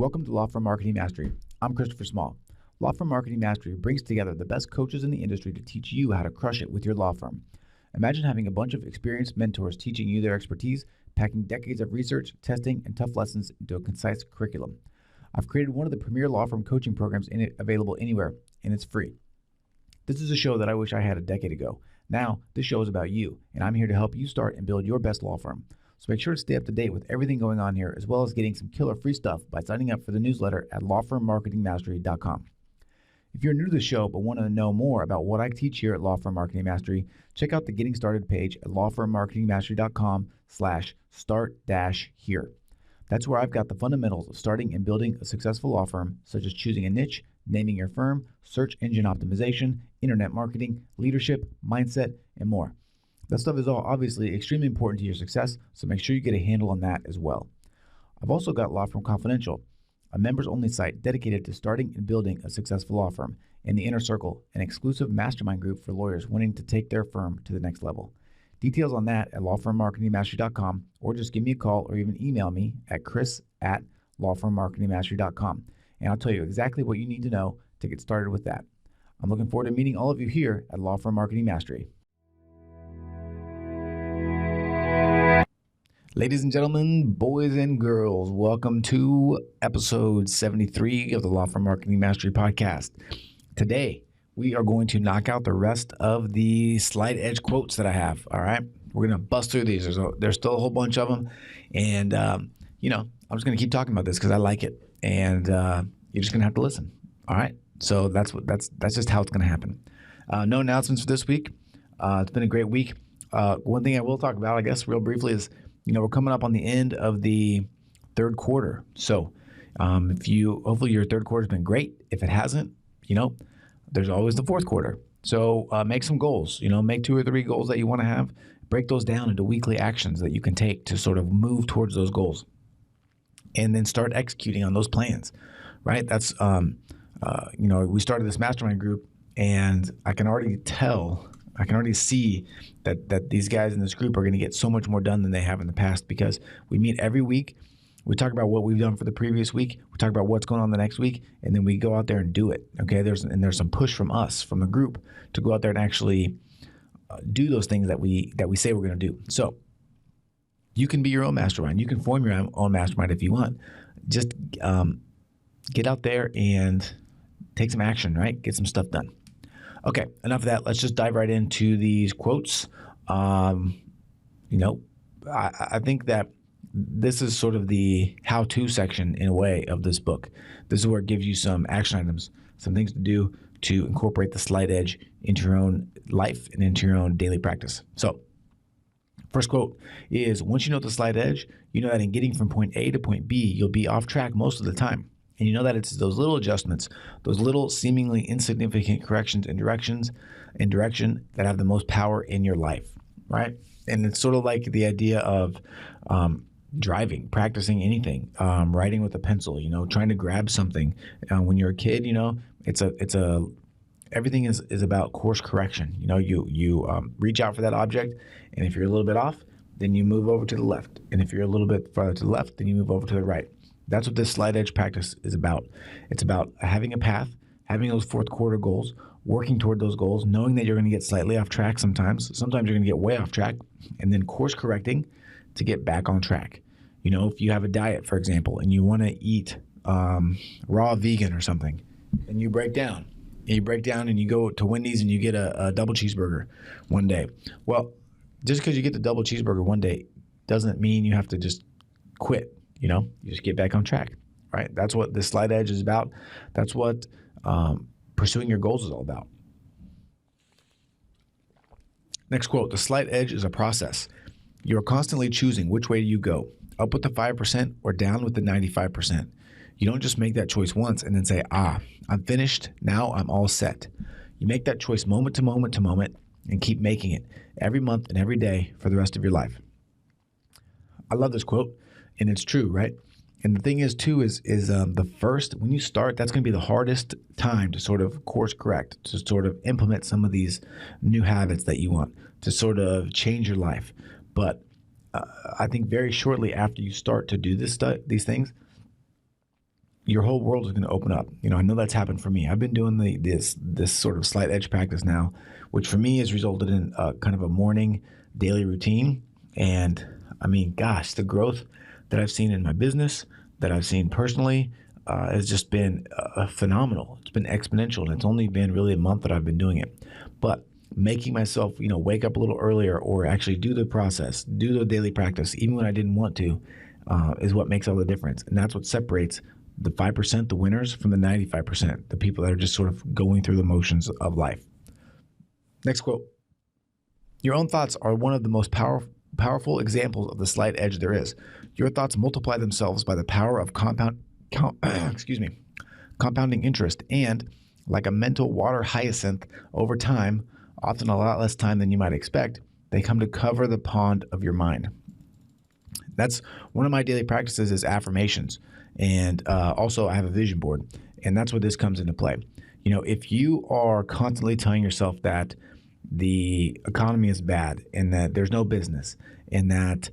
Welcome to Law Firm Marketing Mastery. I'm Christopher Small. Law Firm Marketing Mastery brings together the best coaches in the industry to teach you how to crush it with your law firm. Imagine having a bunch of experienced mentors teaching you their expertise, packing decades of research, testing, and tough lessons into a concise curriculum. I've created one of the premier law firm coaching programs available anywhere, and it's free. This is a show that I wish I had a decade ago. Now, this show is about you, and I'm here to help you start and build your best law firm. So make sure to stay up to date with everything going on here, as well as getting some killer free stuff by signing up for the newsletter at lawfirmmarketingmastery.com. If you're new to the show but want to know more about what I teach here at Law Firm Marketing Mastery, check out the Getting Started page at lawfirmmarketingmastery.com/start-here. That's where I've got the fundamentals of starting and building a successful law firm, such as choosing a niche, naming your firm, search engine optimization, internet marketing, leadership, mindset, and more. That stuff is all obviously extremely important to your success, so make sure you get a handle on that as well. I've also got Law Firm Confidential, a members-only site dedicated to starting and building a successful law firm, and the Inner Circle, an exclusive mastermind group for lawyers wanting to take their firm to the next level. Details on that at lawfirmmarketingmastery.com, or just give me a call or even email me at chris@lawfirmmarketingmastery.com, and I'll tell you exactly what you need to know to get started with that. I'm looking forward to meeting all of you here at Law Firm Marketing Mastery. Ladies and gentlemen, boys and girls, welcome to episode 73 of the Law Firm Marketing Mastery podcast. Today, we are going to knock out the rest of the slide edge quotes that I have, all right? We're going to bust through these. There's still a whole bunch of them, and, I'm just going to keep talking about this because I like it, and you're just going to have to listen, all right? So that's just how it's going to happen. No announcements for this week. It's been a great week. One thing I will talk about, I guess, real briefly is, we're coming up on the end of the third quarter. So hopefully your third quarter has been great. If it hasn't, there's always the fourth quarter. So make some goals, make 2 or 3 goals that you want to have, break those down into weekly actions that you can take to sort of move towards those goals, and then start executing on those plans, right? That's, we started this mastermind group, and I can already see that these guys in this group are going to get so much more done than they have in the past, because we meet every week. We talk about what we've done for the previous week. We talk about what's going on the next week, and then we go out there and do it. Okay, there's some push from us, from the group, to go out there and actually do those things that we say we're going to do. So you can be your own mastermind. You can form your own mastermind if you want. Just get out there and take some action, right? Get some stuff done. Okay, enough of that. Let's just dive right into these quotes. I think that this is sort of the how-to section, in a way, of this book. This is where it gives you some action items, some things to do to incorporate the slide edge into your own life and into your own daily practice. So, first quote is, once you know the slide edge, you know that in getting from point A to point B, you'll be off track most of the time. And you know that it's those little adjustments, those little seemingly insignificant corrections in direction that have the most power in your life, right? And it's sort of like the idea of driving, practicing anything, writing with a pencil, trying to grab something. When you're a kid, everything is about course correction. You reach out for that object, and if you're a little bit off, then you move over to the left. And if you're a little bit farther to the left, then you move over to the right. That's what this slide edge practice is about. It's about having a path, having those fourth quarter goals, working toward those goals, knowing that you're going to get slightly off track sometimes. Sometimes you're going to get way off track, and then course correcting to get back on track. If you have a diet, for example, and you want to eat raw vegan or something, and you break down. And you go to Wendy's and you get a double cheeseburger one day. Well, just because you get the double cheeseburger one day doesn't mean you have to just quit. You just get back on track, right? That's what this slide edge is about. That's what pursuing your goals is all about. Next quote, the slide edge is a process. You are constantly choosing which way you go, up with the 5% or down with the 95%. You don't just make that choice once and then say, I'm finished. Now I'm all set. You make that choice moment to moment to moment and keep making it every month and every day for the rest of your life. I love this quote. And it's true, right? And the thing is, too, is the first, when you start, that's going to be the hardest time to sort of course correct, to sort of implement some of these new habits that you want, to sort of change your life. But I think very shortly after you start to do these things, your whole world is going to open up. I know that's happened for me. I've been doing this sort of slight edge practice now, which for me has resulted in kind of a morning daily routine. And I mean, gosh, the growth that I've seen in my business, that I've seen personally, has just been phenomenal. It's been exponential, and it's only been really a month that I've been doing it. But making myself, wake up a little earlier, or actually do the process, do the daily practice, even when I didn't want to, is what makes all the difference. And that's what separates the 5%, the winners, from the 95%, the people that are just sort of going through the motions of life. Next quote. Your own thoughts are one of the most powerful examples of the slight edge there is. Your thoughts multiply themselves by the power of compounding interest, and like a mental water hyacinth, over time, often a lot less time than you might expect, they come to cover the pond of your mind. That's one of my daily practices, is affirmations. And also I have a vision board, and that's where this comes into play. If you are constantly telling yourself that the economy is bad, and that there's no business, and that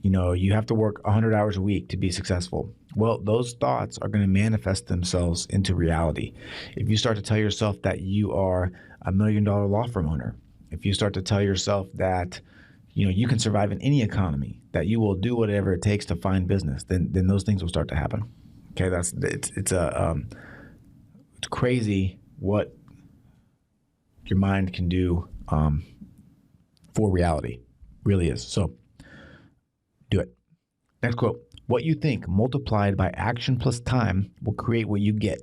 you have to work 100 hours a week to be successful, well, those thoughts are going to manifest themselves into reality. If you start to tell yourself that you are a $1 million law firm owner, if you start to tell yourself that you can survive in any economy, that you will do whatever it takes to find business, then those things will start to happen. Okay, it's crazy what your mind can do for reality. Really is. So do it. Next quote. What you think multiplied by action plus time will create what you get.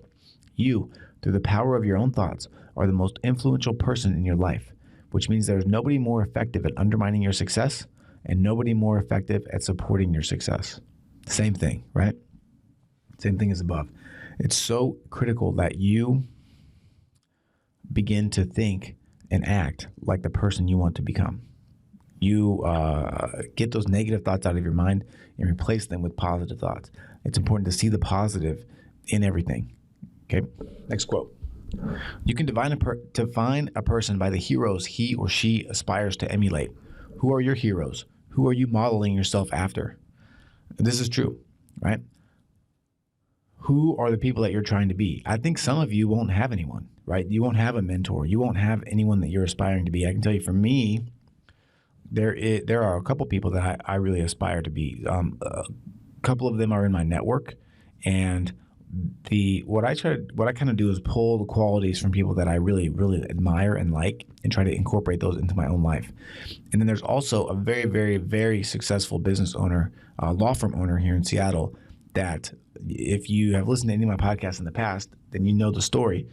You, through the power of your own thoughts, are the most influential person in your life, which means there's nobody more effective at undermining your success and nobody more effective at supporting your success. Same thing, right? Same thing as above. It's so critical that you begin to think and act like the person you want to become. You get those negative thoughts out of your mind and replace them with positive thoughts. It's important to see the positive in everything. Okay, next quote. You can define a person by the heroes he or she aspires to emulate. Who are your heroes? Who are you modeling yourself after? This is true, right? Who are the people that you're trying to be? I think some of you won't have anyone, right? You won't have a mentor. You won't have anyone that you're aspiring to be. I can tell you, for me, there are a couple people that I really aspire to be. A couple of them are in my network, and what I kind of do is pull the qualities from people that I really, really admire and like, and try to incorporate those into my own life. And then there's also a very, very, very successful business owner, law firm owner here in Seattle, that if you have listened to any of my podcasts in the past, then you know the story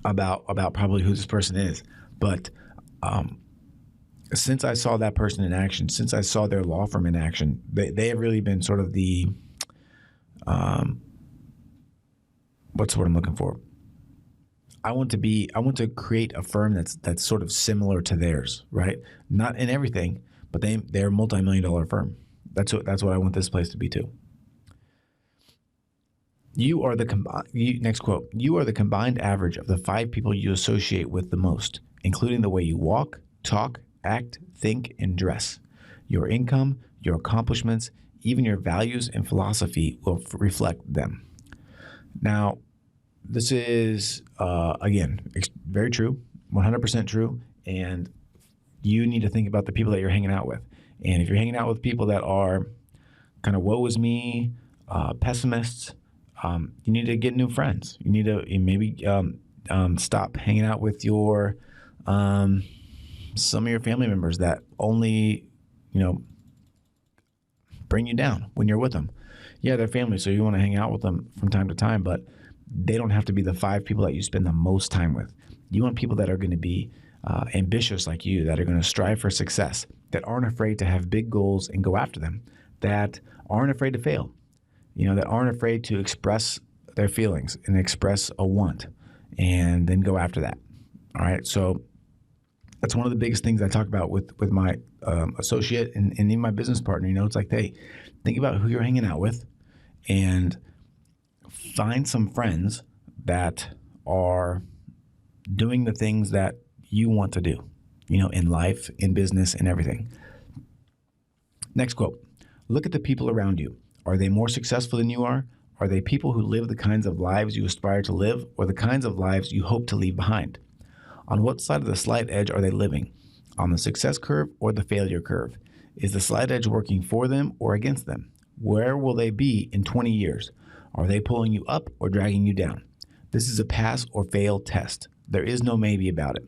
about probably who this person is. But since I saw that person in action, since I saw their law firm in action, they have really been sort of the what's the word I'm looking for? I want to create a firm that's sort of similar to theirs, right? Not in everything, but they're a multi-million-dollar firm. That's what I want this place to be too. Next quote. You are the combined average of the 5 people you associate with the most, including the way you walk, talk, act, think, and dress. Your income, your accomplishments, even your values and philosophy will reflect them. Now, this is, again, very true, 100% true, and you need to think about the people that you're hanging out with. And if you're hanging out with people that are kind of woe is me, pessimists, you need to get new friends. You need to maybe stop hanging out with your some of your family members that only, bring you down when you're with them. Yeah, they're family, so you want to hang out with them from time to time, but they don't have to be the 5 people that you spend the most time with. You want people that are going to be ambitious like you, that are going to strive for success, that aren't afraid to have big goals and go after them, that aren't afraid to fail, that aren't afraid to express their feelings and express a want and then go after that. All right, so that's one of the biggest things I talk about with my associate and even my business partner. It's like, hey, think about who you're hanging out with and find some friends that are doing the things that you want to do, in life, in business, and everything. Next quote. Look at the people around you. Are they more successful than you are? Are they people who live the kinds of lives you aspire to live, or the kinds of lives you hope to leave behind? On what side of the slight edge are they living? On the success curve or the failure curve? Is the slight edge working for them or against them? Where will they be in 20 years? Are they pulling you up or dragging you down? This is a pass or fail test. There is no maybe about it.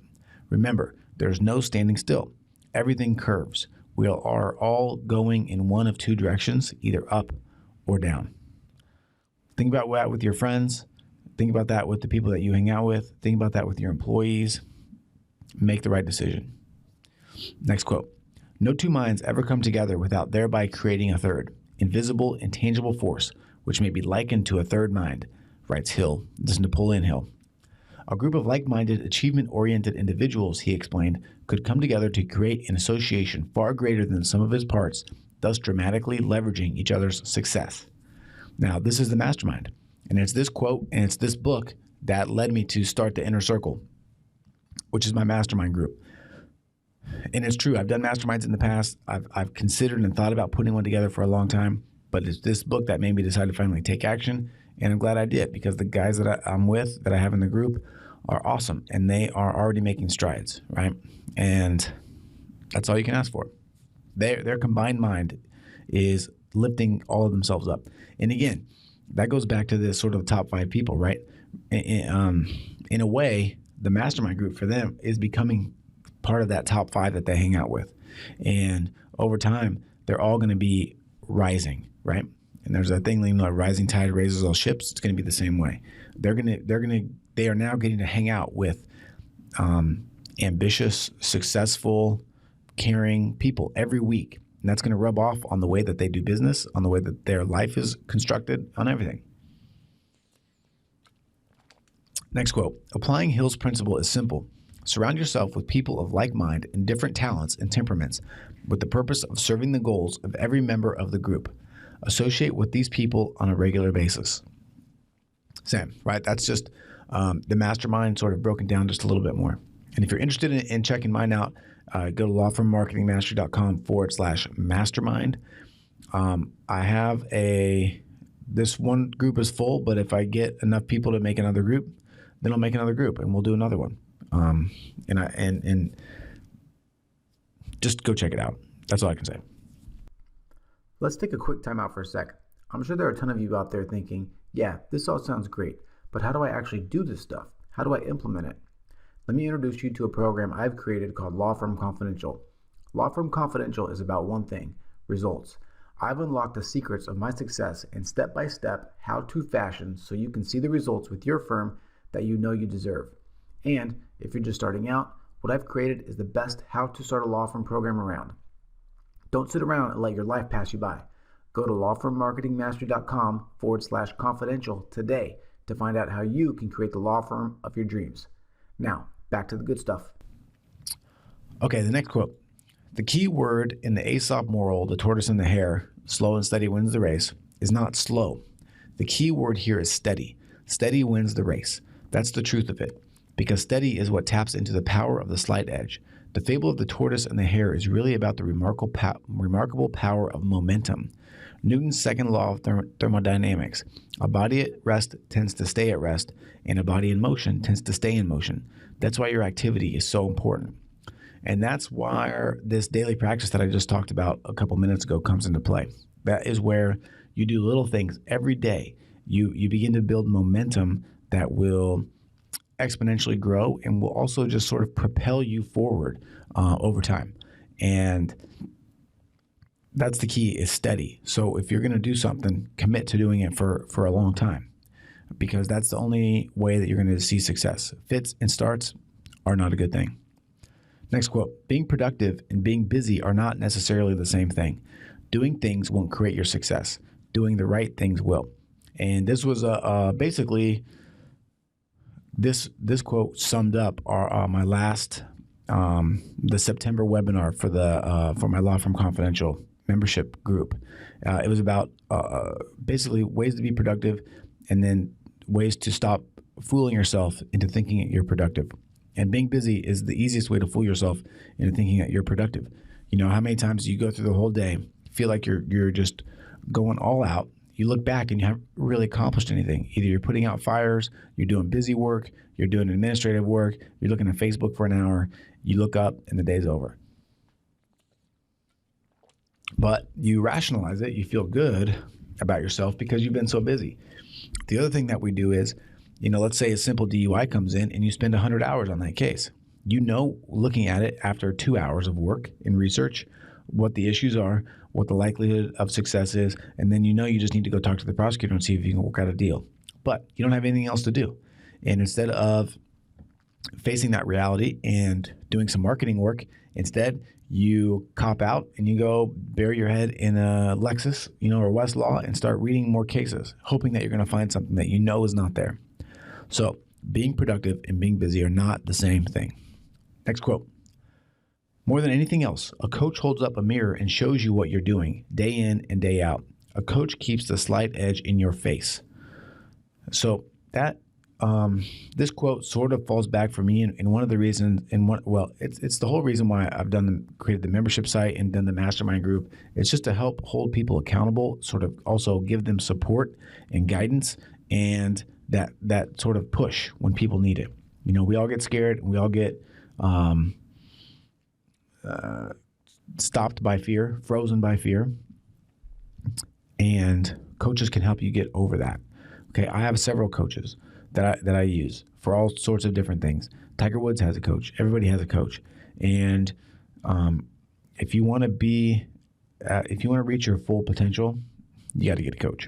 Remember, there's no standing still. Everything curves. We are all going in one of two directions, either up or down. Think about that with your friends. Think about that with the people that you hang out with. Think about that with your employees. Make the right decision. Next quote. No two minds ever come together without thereby creating a third, invisible, intangible force, which may be likened to a third mind, writes Hill. This is Napoleon Hill. A group of like-minded, achievement-oriented individuals, he explained, could come together to create an association far greater than the sum of its parts, thus dramatically leveraging each other's success. Now, this is the mastermind, and it's this quote and it's this book that led me to start the Inner Circle, which is my mastermind group. And it's true, I've done masterminds in the past. I've considered and thought about putting one together for a long time, but it's this book that made me decide to finally take action. And I'm glad I did, because the guys that I'm with, that I have in the group, are awesome, and they are already making strides, right? And that's all you can ask for. Their combined mind is lifting all of themselves up. And again, that goes back to this sort of top 5 people, right? In a way, the mastermind group for them is becoming part of that top 5 that they hang out with. And over time, they're all going to be rising, right? And there's a thing, like rising tide raises all ships. It's going to be the same way. They are now getting to hang out with ambitious, successful, caring people every week. And that's going to rub off on the way that they do business, on the way that their life is constructed, on everything. Next quote. Applying Hill's principle is simple. Surround yourself with people of like mind and different talents and temperaments with the purpose of serving the goals of every member of the group. Associate with these people on a regular basis. Sam, right? That's just the mastermind sort of broken down just a little bit more. And if you're interested in checking mine out, go to lawfirmmarketingmastery.com/mastermind. I have this one group is full, but if I get enough people to make another group, then I'll make another group and we'll do another one. And just go check it out. That's all I can say. Let's take a quick time out for a sec. I'm sure there are a ton of you out there thinking, yeah, this all sounds great, but how do I actually do this stuff? How do I implement it? Let me introduce you to a program I've created called Law Firm Confidential. Law Firm Confidential is about one thing, results. I've unlocked the secrets of my success in step-by-step how-to fashion so you can see the results with your firm that you know you deserve. And if you're just starting out, what I've created is the best how to start a law firm program around. Don't sit around and let your life pass you by. Go to lawfirmmarketingmastery.com/confidential today to find out how you can create the law firm of your dreams. Now, back to the good stuff. Okay, the next quote. The key word in the Aesop moral, the tortoise and the hare, slow and steady wins the race, is not slow. The key word here is steady. Steady wins the race. That's the truth of it, because steady is what taps into the power of the slight edge. The fable of the tortoise and the hare is really about the remarkable power of momentum. Newton's second law of thermodynamics. A body at rest tends to stay at rest, and a body in motion tends to stay in motion. That's why your activity is so important. And that's why this daily practice that I just talked about a couple minutes ago comes into play. That is where you do little things every day. You begin to build momentum that will exponentially grow and will also just sort of propel you forward over time. And that's the key, is steady. So if you're going to do something, commit to doing it for a long time, because that's the only way that you're going to see success. Fits and starts are not a good thing. Next quote. Being productive and being busy are not necessarily the same thing. Doing things won't create your success. Doing the right things will. And this was basically this quote summed up my last the September webinar for my Law Firm Confidential membership group. It was about basically ways to be productive, and then ways to stop fooling yourself into thinking that you're productive. And being busy is the easiest way to fool yourself into thinking that you're productive. You know, how many times you go through the whole day, feel like you're just going all out, you look back and you haven't really accomplished anything. Either you're putting out fires, you're doing busy work, you're doing administrative work, you're looking at Facebook for an hour, you look up and the day's over. But you rationalize it, you feel good about yourself because you've been so busy. The other thing that we do is, let's say a simple DUI comes in and you spend 100 hours on that case. Looking at it after 2 hours of work and research, what the issues are, what the likelihood of success is, and then you just need to go talk to the prosecutor and see if you can work out a deal. But you don't have anything else to do. And instead of facing that reality and doing some marketing work, instead you cop out and you go bury your head in a Lexus, or Westlaw and start reading more cases, hoping that you're going to find something that is not there. So being productive and being busy are not the same thing. Next quote. More than anything else, a coach holds up a mirror and shows you what you're doing day in and day out. A coach keeps the slight edge in your face. So that this quote sort of falls back for me, and one of the reasons, it's the whole reason why I've created the membership site and done the mastermind group. It's just to help hold people accountable, sort of also give them support and guidance, and that sort of push when people need it. We all get scared, and we all get stopped by fear, frozen by fear, and coaches can help you get over that. Okay, I have several coaches that I use for all sorts of different things. Tiger Woods has a coach. Everybody has a coach, and if you want to reach your full potential, you got to get a coach.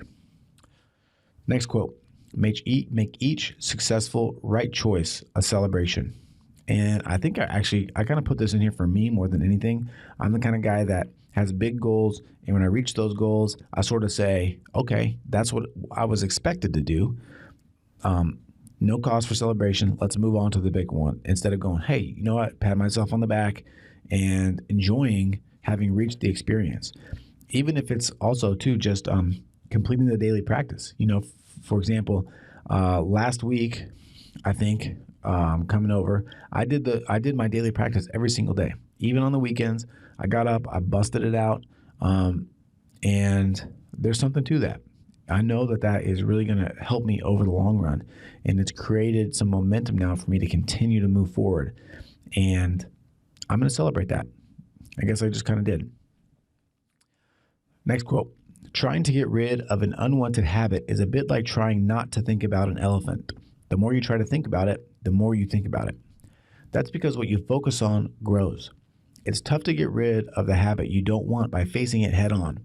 Next quote: Make each successful right choice a celebration. And I think I kind of put this in here for me more than anything. I'm the kind of guy that has big goals, and when I reach those goals, I sort of say, okay, that's what I was expected to do. No cause for celebration. Let's move on to the big one. Instead of going, hey, you know what? Pat myself on the back and enjoying having reached the experience. Even if it's also too just completing the daily practice. For example, last week, I think coming over, I did my daily practice every single day, even on the weekends. I got up, I busted it out, and there's something to that. I know that is really going to help me over the long run, and it's created some momentum now for me to continue to move forward, and I'm going to celebrate that. I guess I just kind of did. Next quote. Trying to get rid of an unwanted habit is a bit like trying not to think about an elephant. The more you try to think about it, the more you think about it. That's because what you focus on grows. It's tough to get rid of the habit you don't want by facing it head on.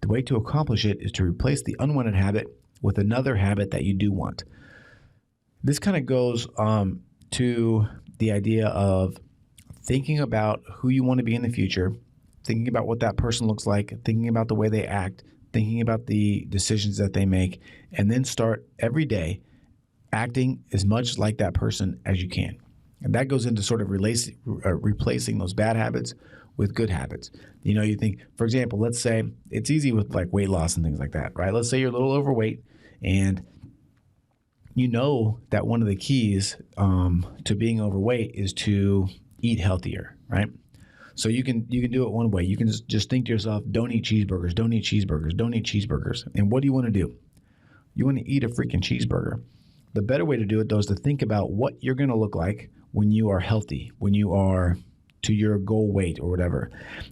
The way to accomplish it is to replace the unwanted habit with another habit that you do want. This kind of goes to the idea of thinking about who you want to be in the future, thinking about what that person looks like, thinking about the way they act, thinking about the decisions that they make, and then start every day acting as much like that person as you can. And that goes into sort of replacing those bad habits with good habits. You think, for example, let's say it's easy with like weight loss and things like that, right? Let's say you're a little overweight, and that one of the keys to being overweight is to eat healthier, right? So you can do it one way. You can just think to yourself, don't eat cheeseburgers, don't eat cheeseburgers, don't eat cheeseburgers. And what do you want to do? You want to eat a freaking cheeseburger. The better way to do it, though, is to think about what you're going to look like when you are healthy, when you are to your goal weight or whatever.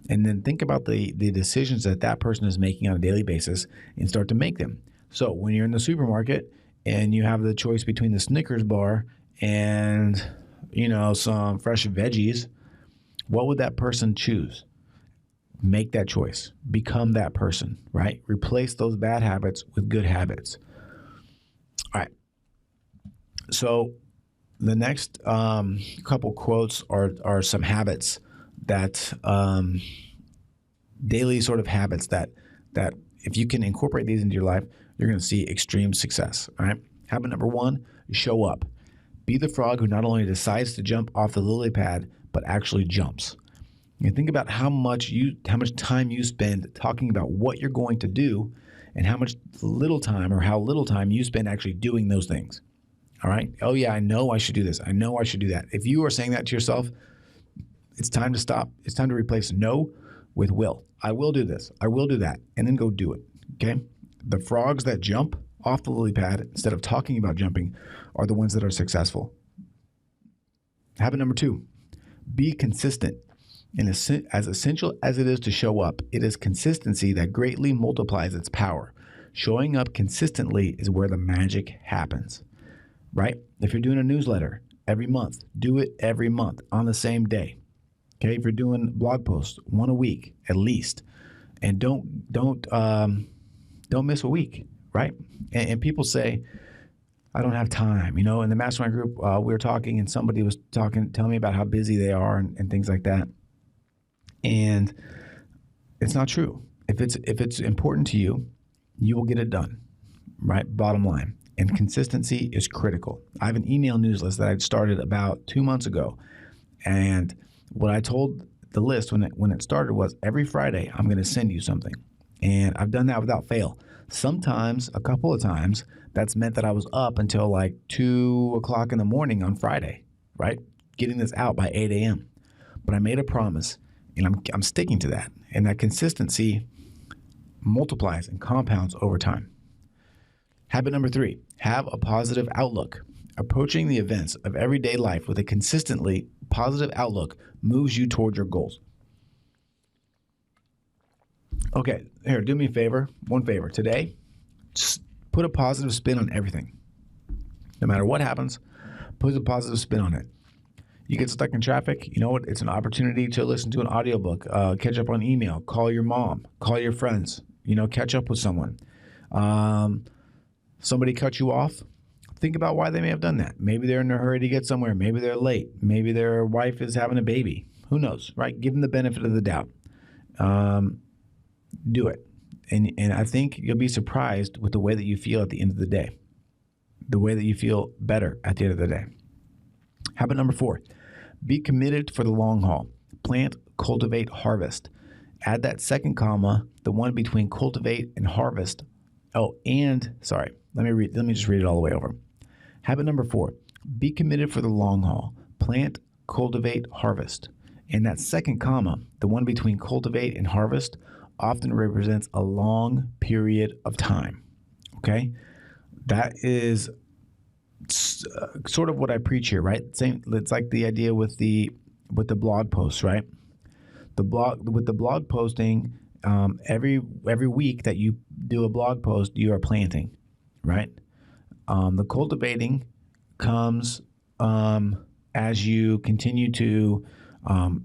And then think about the decisions that person is making on a daily basis and start to make them. So when you're in the supermarket and you have the choice between the Snickers bar and, some fresh veggies, what would that person choose? Make that choice. Become that person, right? Replace those bad habits with good habits. All right. So the next couple quotes are some habits that daily sort of habits that if you can incorporate these into your life, you're going to see extreme success. All right. Habit number 1, show up. Be the frog who not only decides to jump off the lily pad, but actually jumps. You think about how much time you spend talking about what you're going to do, and how little time you spend actually doing those things. All right. Oh yeah, I know I should do this. I know I should do that. If you are saying that to yourself, it's time to stop. It's time to replace no with will. I will do this. I will do that. And then go do it. Okay. The frogs that jump off the lily pad instead of talking about jumping are the ones that are successful. Habit number 2, be consistent. And as essential as it is to show up, it is consistency that greatly multiplies its power. Showing up consistently is where the magic happens, right? If you're doing a newsletter every month, do it every month on the same day. Okay, if you're doing blog posts, one a week at least, and don't miss a week, right? And people say, I don't have time. You know, in the mastermind group, we were talking, and somebody was telling me about how busy they are and things like that. And it's not true. If it's important to you, you will get it done, right? Bottom line. And consistency is critical. I have an email newsletter that I started about 2 months ago. And what I told the list when it started was every Friday, I'm going to send you something. And I've done that without fail. Sometimes, a couple of times, that's meant that I was up until like 2 o'clock in the morning on Friday, right? Getting this out by 8 a.m. But I made a promise, and I'm sticking to that. And that consistency multiplies and compounds over time. Habit number 3, have a positive outlook. Approaching the events of everyday life with a consistently positive outlook moves you toward your goals. Okay, here, do me a favor, one favor. Today, just put a positive spin on everything. No matter what happens, put a positive spin on it. You get stuck in traffic, you know what? It's an opportunity to listen to an audiobook, catch up on email, call your mom, call your friends, catch up with someone. Somebody cut you off. Think about why they may have done that. Maybe they're in a hurry to get somewhere. Maybe they're late. Maybe their wife is having a baby. Who knows, right? Give them the benefit of the doubt. Do it. And I think you'll be surprised with the way that you feel at the end of the day. The way that you feel better at the end of the day. Habit number 4, be committed for the long haul. Plant, cultivate, harvest. Add that second comma, the one between cultivate and harvest. Oh, and sorry, let me just read it all the way over. Habit number 4, be committed for the long haul. Plant, cultivate, harvest. And that second comma, the one between cultivate and harvest, often represents a long period of time. Okay? That is sort of what I preach here, right? It's like the idea with the blog posts, right? With the blog posting, every week that you do a blog post, you are planting, right? The cultivating comes as you continue to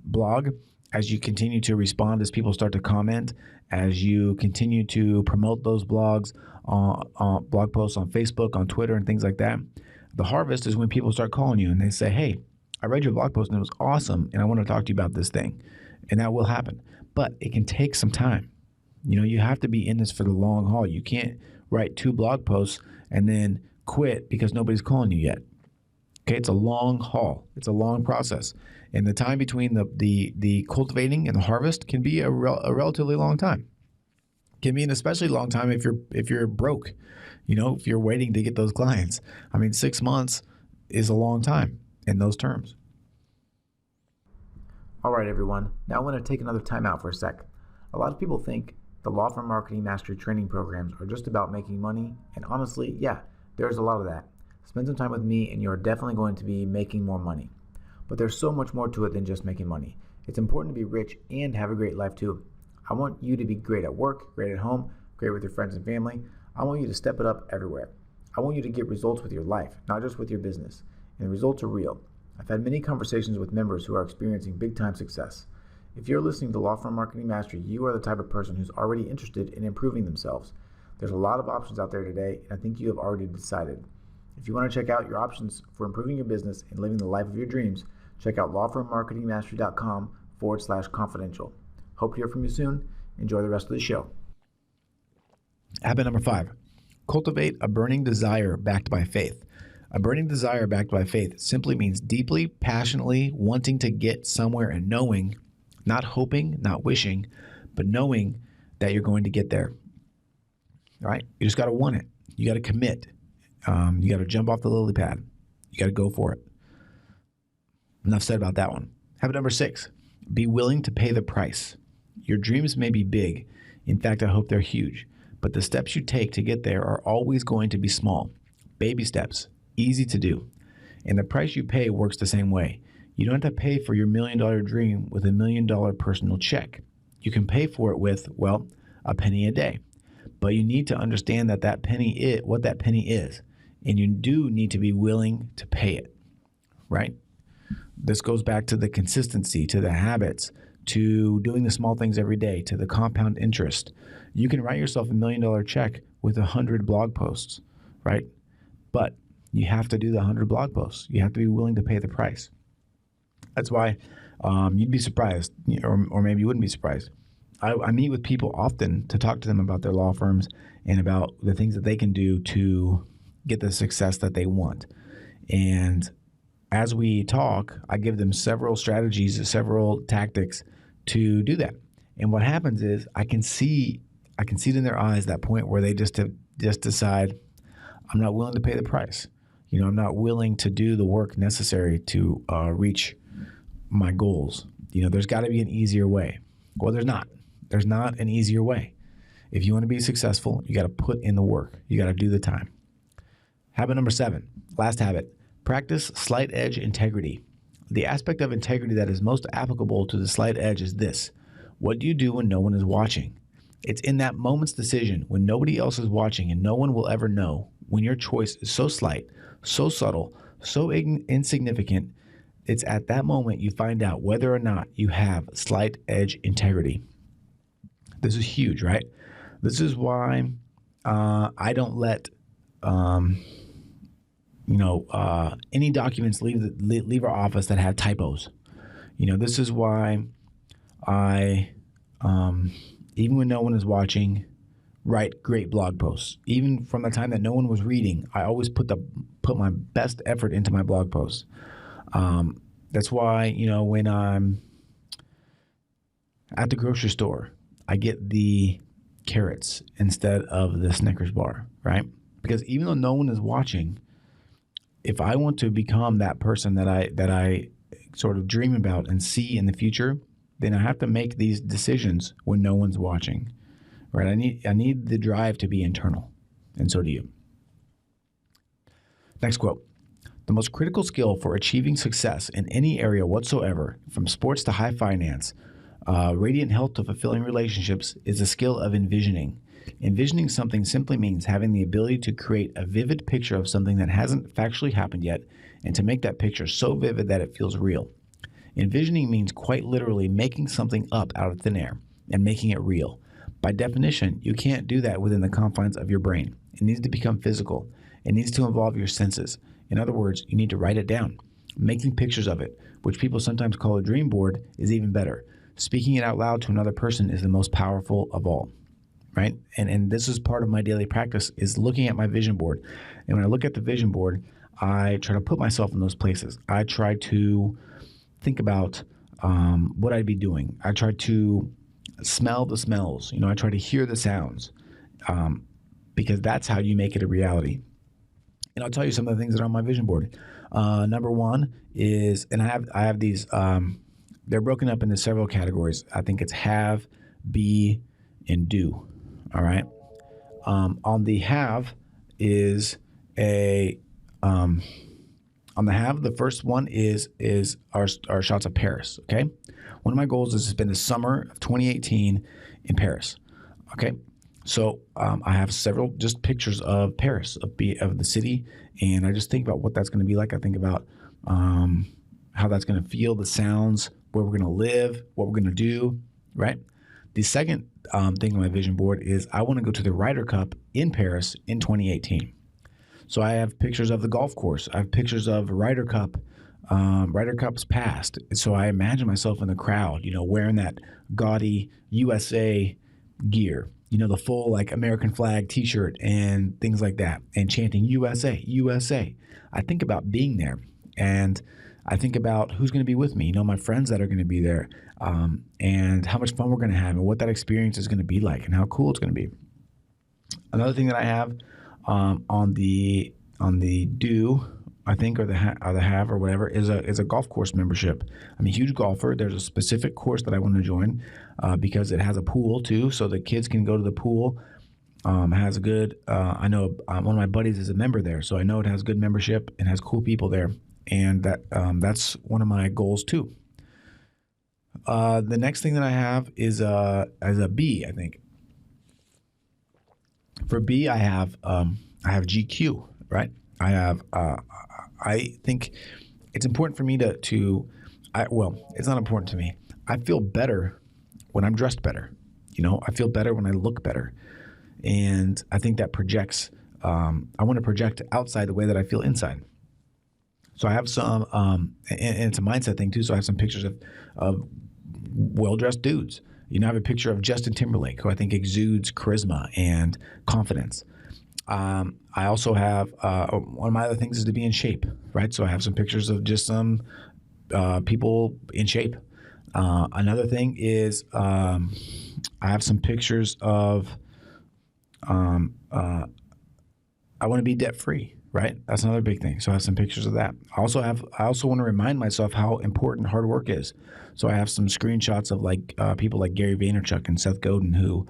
blog, as you continue to respond, as people start to comment, as you continue to promote those blogs, blog posts on Facebook, on Twitter, and things like that. The harvest is when people start calling you and they say, hey, I read your blog post and it was awesome, and I want to talk to you about this thing. And that will happen. But it can take some time. You have to be in this for the long haul. You can't write 2 blog posts and then quit because nobody's calling you yet. Okay, it's a long haul. It's a long process. And the time between the cultivating and the harvest can be a relatively long time. Can be an especially long time if you're broke, if you're waiting to get those clients. 6 months is a long time in those terms. All right, everyone. Now I want to take another time out for a sec. A lot of people think the Law Firm Marketing Mastery training programs are just about making money. And honestly, yeah, there's a lot of that. Spend some time with me and you're definitely going to be making more money. But there's so much more to it than just making money. It's important to be rich and have a great life too. I want you to be great at work, great at home, great with your friends and family. I want you to step it up everywhere. I want you to get results with your life, not just with your business. And the results are real. I've had many conversations with members who are experiencing big time success. If you're listening to Law Firm Marketing Mastery, you are the type of person who's already interested in improving themselves. There's a lot of options out there today, and I think you have already decided. If you want to check out your options for improving your business and living the life of your dreams, check out lawfirmmarketingmastery.com/confidential. Hope to hear from you soon. Enjoy the rest of the show. Habit number 5, cultivate a burning desire backed by faith. A burning desire backed by faith simply means deeply, passionately wanting to get somewhere and knowing, not hoping, not wishing, but knowing that you're going to get there. All right? You just got to want it. You got to commit. You got to jump off the lily pad. You got to go for it. Enough said about that one. Habit number 6, be willing to pay the price. Your dreams may be big. In fact, I hope they're huge. but the steps you take to get there are always going to be small. Baby steps, easy to do. And the price you pay works the same way. You don't have to pay for your $1 million dream with $1 million personal check. You can pay for it with, well, a penny a day. But you need to understand what that penny is. And you do need to be willing to pay it, right? This goes back to the consistency, to the habits, to doing the small things every day, to the compound interest. You can write yourself $1 million check with 100 blog posts, right? But you have to do the 100 blog posts. You have to be willing to pay the price. That's why you'd be surprised, or maybe you wouldn't be surprised. I meet with people often to talk to them about their law firms and about the things that they can do to get the success that they want. And as we talk, I give them several strategies, several tactics to do that. And what happens is I can see it in their eyes, that point where they just decide, I'm not willing to pay the price. I'm not willing to do the work necessary to reach my goals. There's got to be an easier way. Well, there's not. There's not an easier way. If you want to be successful, you got to put in the work. You got to do the time. Habit number 7, last habit, practice slight edge integrity. The aspect of integrity that is most applicable to the slight edge is this. What do you do when no one is watching? It's in that moment's decision when nobody else is watching and no one will ever know, when your choice is so slight, so subtle, so insignificant, it's at that moment you find out whether or not you have slight edge integrity. This is huge, right? This is why I don't let any documents leave our office that have typos. This is why I, even when no one is watching, write great blog posts. Even from the time that no one was reading, I always put my best effort into my blog posts. That's why, when I'm at the grocery store, I get the carrots instead of the Snickers bar, right? Because even though no one is watching, if I want to become that person that I sort of dream about and see in the future, then I have to make these decisions when no one's watching, right? I need the drive to be internal, and so do you. Next quote. The most critical skill for achieving success in any area whatsoever, from sports to high finance, radiant health to fulfilling relationships, is the skill of envisioning. Envisioning something simply means having the ability to create a vivid picture of something that hasn't factually happened yet, and to make that picture so vivid that it feels real. Envisioning means quite literally making something up out of thin air and making it real. By definition, you can't do that within the confines of your brain. It needs to become physical. It needs to involve your senses. In other words, you need to write it down. Making pictures of it, which people sometimes call a dream board, is even better. Speaking it out loud to another person is the most powerful of all, right? And this is part of my daily practice, is looking at my vision board. And when I look at the vision board, I try to put myself in those places. I try to think about what I'd be doing. I try to smell the smells. I try to hear the sounds, because that's how you make it a reality. And I'll tell you some of the things that are on my vision board. Number one is, and I have these, they're broken up into several categories. I think it's have, be, and do. All right. On the have is on the have, the first one is our shots of Paris. Okay. One of my goals is to spend the summer of 2018 in Paris. Okay. So I have several just pictures of Paris, of the city, and I just think about what that's going to be like. I think about how that's going to feel, the sounds, where we're going to live, what we're going to do, right? The second thing on my vision board is I want to go to the Ryder Cup in Paris in 2018. So I have pictures of the golf course. I have pictures of Ryder Cup, Ryder Cup's past. So I imagine myself in the crowd, wearing that gaudy USA gear. The full American flag T-shirt and things like that, and chanting USA, USA. I think about being there, and I think about who's going to be with me. My friends that are going to be there, and how much fun we're going to have, and what that experience is going to be like, and how cool it's going to be. Another thing that I have on the do, I think, or the have or whatever, is a golf course membership. I'm a huge golfer. There's a specific course that I want to join because it has a pool too, so the kids can go to the pool has a good. I know one of my buddies is a member there, so I know it has good membership and has cool people there, and that's one of my goals too. The next thing that I have is as a B, I think. For B, I have GQ, right? I think it's important for me it's not important to me. I feel better when I'm dressed better. I feel better when I look better. And I think that projects, I want to project outside the way that I feel inside. So I have some, and it's a mindset thing too. So I have some pictures of well-dressed dudes. I have a picture of Justin Timberlake, who I think exudes charisma and confidence. I also have, one of my other things is to be in shape, right? So I have some pictures of just some people in shape. Another thing is I have some pictures of, I want to be debt free, right? That's another big thing. So I have some pictures of that. I also want to remind myself how important hard work is. So I have some screenshots of people like Gary Vaynerchuk and Seth Godin who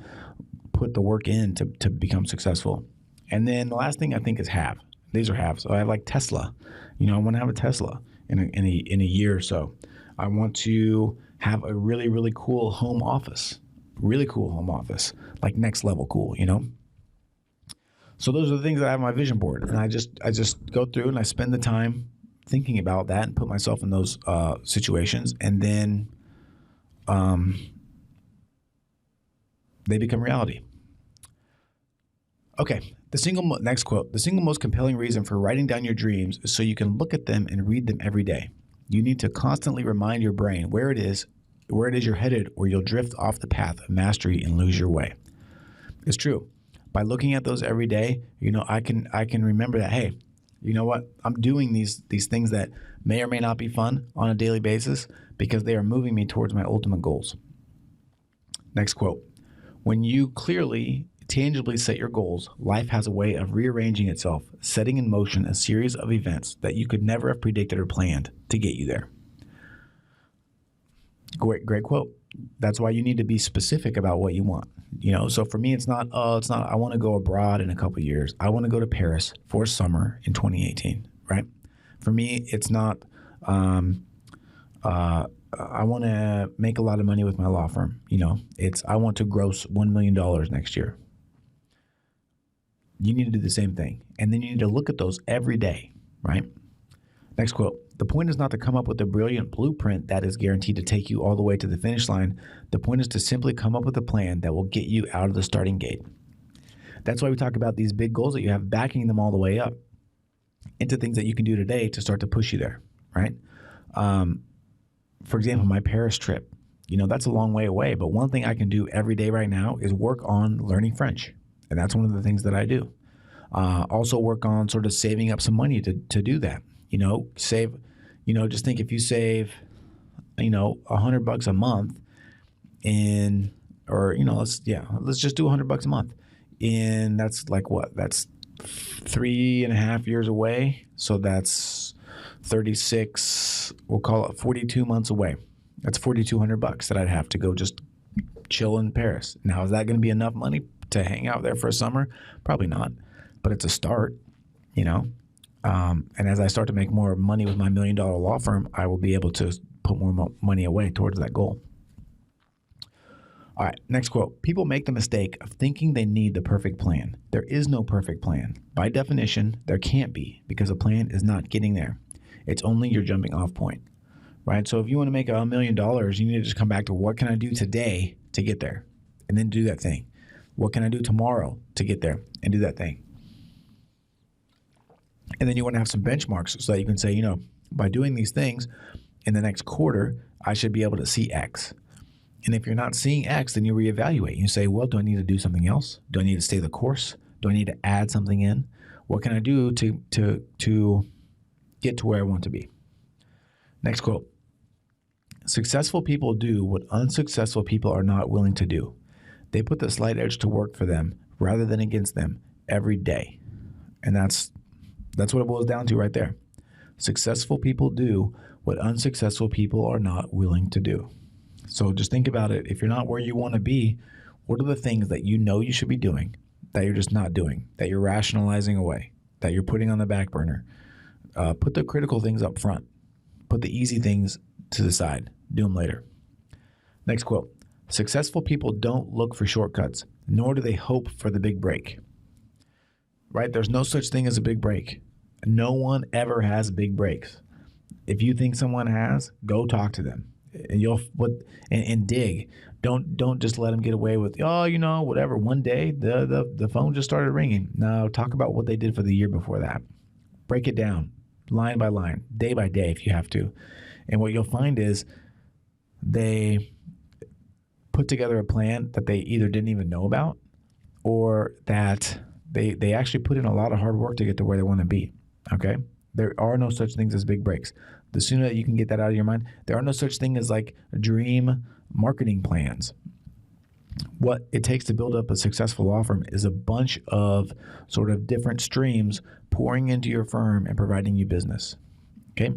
put the work in to become successful. And then the last thing I think is have. These are have. So I have like Tesla. I want to have a Tesla in a year or so. I want to have a really, really cool home office. Really cool home office. Like next level cool, So those are the things that I have on my vision board. And I just go through and I spend the time thinking about that and put myself in those situations. And then they become reality. Okay. Next quote. The single most compelling reason for writing down your dreams is so you can look at them and read them every day. You need to constantly remind your brain where it is you're headed, or you'll drift off the path of mastery and lose your way. It's true. By looking at those every day, I can remember that, hey, you know what? I'm doing these things that may or may not be fun on a daily basis because they are moving me towards my ultimate goals. Next quote. When you clearly, tangibly set your goals, life has a way of rearranging itself, setting in motion a series of events that you could never have predicted or planned to get you there. Great quote. That's why you need to be specific about what you want. So for me, it's not, I want to go abroad in a couple of years. I want to go to Paris for summer in 2018, right? For me, it's not, I want to make a lot of money with my law firm. I want to gross $1 million next year. You need to do the same thing. And then you need to look at those every day, right? Next quote. The point is not to come up with a brilliant blueprint that is guaranteed to take you all the way to the finish line. The point is to simply come up with a plan that will get you out of the starting gate. That's why we talk about these big goals that you have, backing them all the way up into things that you can do today to start to push you there, right? For example, my Paris trip, that's a long way away, but one thing I can do every day right now is work on learning French. And that's one of the things that I do. Also work on sort of saving up some money to do that. Save, just think if you save, $100 a month let's just do $100 a month. And that's like what? That's 3.5 years away. So that's 36, we'll call it 42 months away. That's $4,200 that I'd have to go just chill in Paris. Now, is that going to be enough money to hang out there for a summer? Probably not, but it's a start, and as I start to make more money with my $1 million law firm, I will be able to put more money away towards that goal. All right, next quote. People make the mistake of thinking they need the perfect plan. There is no perfect plan. By definition, there can't be, because a plan is not getting there. It's only your jumping off point, right? So if you want to make $1 million, you need to just come back to what can I do today to get there, and then do that thing. What can I do tomorrow to get there and do that thing? And then you want to have some benchmarks so that you can say, by doing these things in the next quarter, I should be able to see X. And if you're not seeing X, then you reevaluate. You say, well, do I need to do something else? Do I need to stay the course? Do I need to add something in? What can I do to get to where I want to be? Next quote. Successful people do what unsuccessful people are not willing to do. They put the slight edge to work for them rather than against them every day. And that's what it boils down to right there. Successful people do what unsuccessful people are not willing to do. So just think about it. If you're not where you want to be, what are the things that you know you should be doing that you're just not doing, that you're rationalizing away, that you're putting on the back burner. Put the critical things up front. Put the easy things to the side. Do them later. Next quote. Successful people don't look for shortcuts, nor do they hope for the big break. Right? There's no such thing as a big break. No one ever has big breaks. If you think someone has, go talk to them, and dig. Don't just let them get away with, whatever. One day the phone just started ringing. No, talk about what they did for the year before that. Break it down, line by line, day by day, if you have to. And what you'll find is they put together a plan that they either didn't even know about, or that they actually put in a lot of hard work to get to where they want to be. Okay? There are no such things as big breaks. The sooner that you can get that out of your mind, there are no such thing as like dream marketing plans. What it takes to build up a successful law firm is a bunch of sort of different streams pouring into your firm and providing you business. Okay?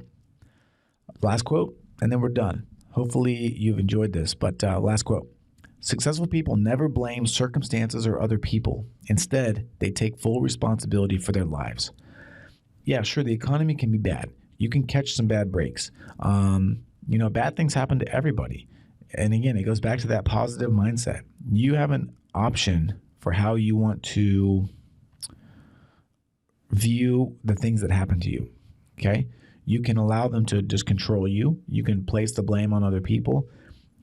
Last quote, and then we're done. Hopefully you've enjoyed this, but last quote. Successful people never blame circumstances or other people. Instead, they take full responsibility for their lives. Yeah, sure, the economy can be bad. You can catch some bad breaks. Bad things happen to everybody. And again, it goes back to that positive mindset. You have an option for how you want to view the things that happen to you. Okay? You can allow them to just control you. You can place the blame on other people.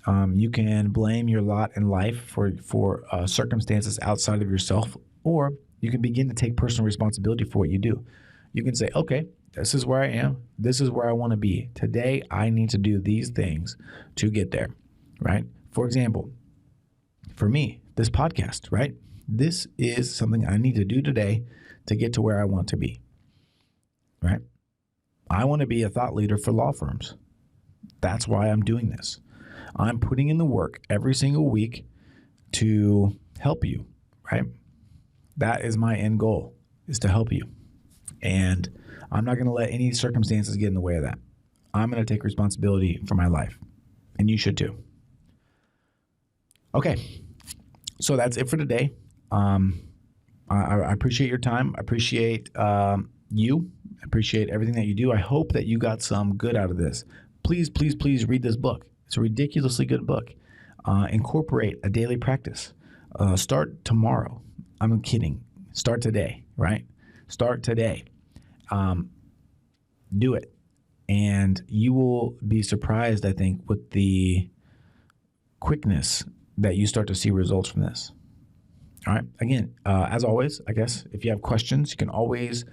You can blame your lot in life for circumstances outside of yourself, or you can begin to take personal responsibility for what you do. You can say, okay, this is where I am. This is where I want to be. Today, I need to do these things to get there, right? For example, for me, this podcast, right? This is something I need to do today to get to where I want to be, right? I want to be a thought leader for law firms. That's why I'm doing this. I'm putting in the work every single week to help you, right? That is my end goal, is to help you. And I'm not going to let any circumstances get in the way of that. I'm going to take responsibility for my life, and you should too. Okay, so that's it for today. I appreciate your time. I appreciate you. I appreciate everything that you do. I hope that you got some good out of this. Please, please, please read this book. It's a ridiculously good book. Incorporate a daily practice. Start tomorrow. I'm kidding. Start today, right? Start today. Do it. And you will be surprised, I think, with the quickness that you start to see results from this. All right. Again, as always, I guess, if you have questions, you can always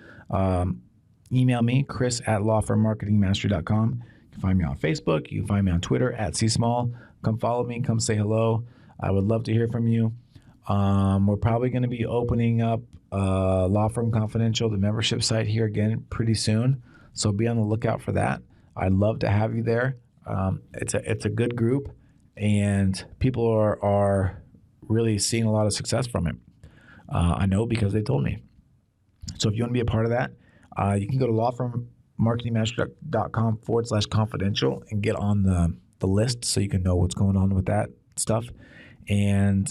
email me, chris@lawfirmmarketingmastery.com. You can find me on Facebook. You can find me on Twitter @csmall. Come follow me. Come say hello. I would love to hear from you. We're probably going to be opening up Law Firm Confidential, the membership site here again pretty soon. So be on the lookout for that. I'd love to have you there. It's a good group, and people are really seeing a lot of success from it. I know because they told me. So if you want to be a part of that, you can go to lawfirmmarketingmastery.com/confidential and get on the list so you can know what's going on with that stuff. And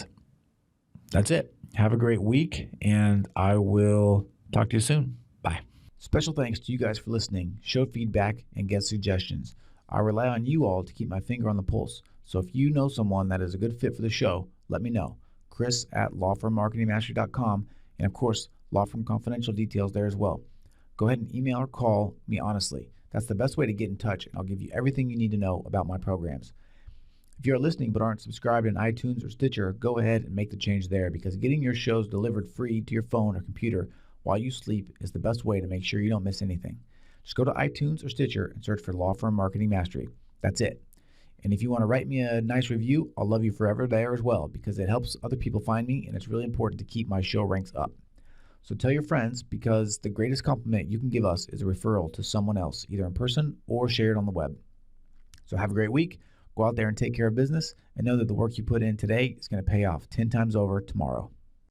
that's it. Have a great week, and I will talk to you soon. Bye. Special thanks to you guys for listening. Show feedback and get suggestions. I rely on you all to keep my finger on the pulse. So if you know someone that is a good fit for the show, let me know. Chris@lawfirmmarketingmastery.com, and of course, Law Firm Confidential details there as well. Go ahead and email or call me honestly. That's the best way to get in touch, and I'll give you everything you need to know about my programs. If you're listening but aren't subscribed in iTunes or Stitcher, go ahead and make the change there, because getting your shows delivered free to your phone or computer while you sleep is the best way to make sure you don't miss anything. Just go to iTunes or Stitcher and search for Law Firm Marketing Mastery. That's it. And if you want to write me a nice review, I'll love you forever there as well, because it helps other people find me, and it's really important to keep my show ranks up. So tell your friends, because the greatest compliment you can give us is a referral to someone else, either in person or share it on the web. So have a great week. Go out there and take care of business, and know that the work you put in today is going to pay off 10 times over tomorrow.